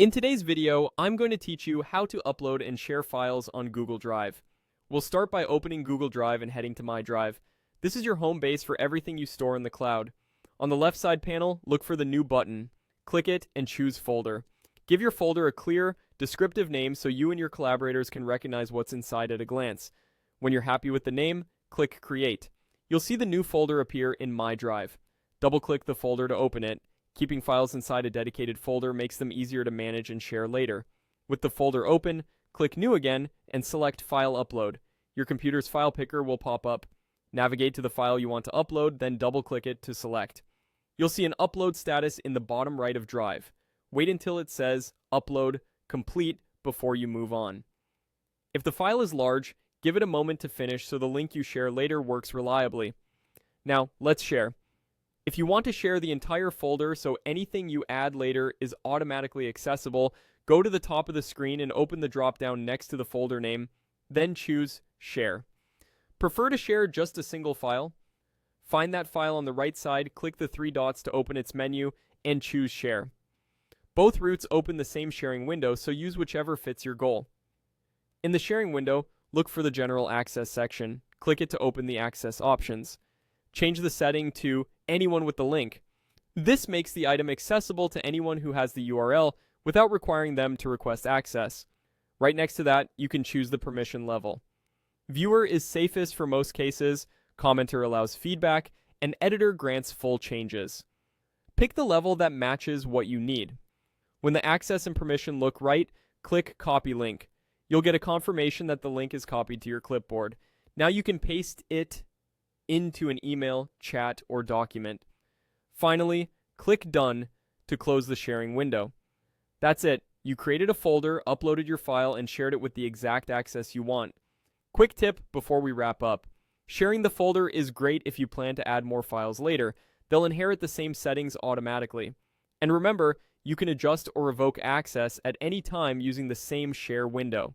In today's video, I'm going to teach you how to upload and share files on Google Drive. We'll start by opening Google Drive and heading to My Drive. This is your home base for everything you store in the cloud. On the left side panel, look for the New button. Click it and choose Folder. Give your folder a clear, descriptive name so you and your collaborators can recognize what's inside at a glance. When you're happy with the name, click Create. You'll see the new folder appear in My Drive. Double-click the folder to open it. Keeping files inside a dedicated folder makes them easier to manage and share later. With the folder open, click New again and select File Upload. Your computer's file picker will pop up. Navigate to the file you want to upload, then double-click it to select. You'll see an upload status in the bottom right of Drive. Wait until it says Upload Complete before you move on. If the file is large, give it a moment to finish so the link you share later works reliably. Now, let's share. If you want to share the entire folder so anything you add later is automatically accessible, go to the top of the screen and open the drop-down next to the folder name, then choose Share. Prefer to share just a single file? Find that file on the right side, click the three dots to open its menu, and choose Share. Both routes open the same sharing window, so use whichever fits your goal. In the sharing window, look for the General Access section. Click it to open the access options. Change the setting to Anyone with the link. This makes the item accessible to anyone who has the URL without requiring them to request access. Right next to that, you can choose the permission level. Viewer is safest for most cases, Commenter allows feedback, and Editor grants full changes. Pick the level that matches what you need. When the access and permission look right, click Copy Link. You'll get a confirmation that the link is copied to your clipboard. Now you can paste it into an email, chat, or document. Finally, click Done to close the sharing window. That's it. You created a folder, uploaded your file, and shared it with the exact access you want. Quick tip before we wrap up. Sharing the folder is great if you plan to add more files later. They'll inherit the same settings automatically. And remember, you can adjust or revoke access at any time using the same share window.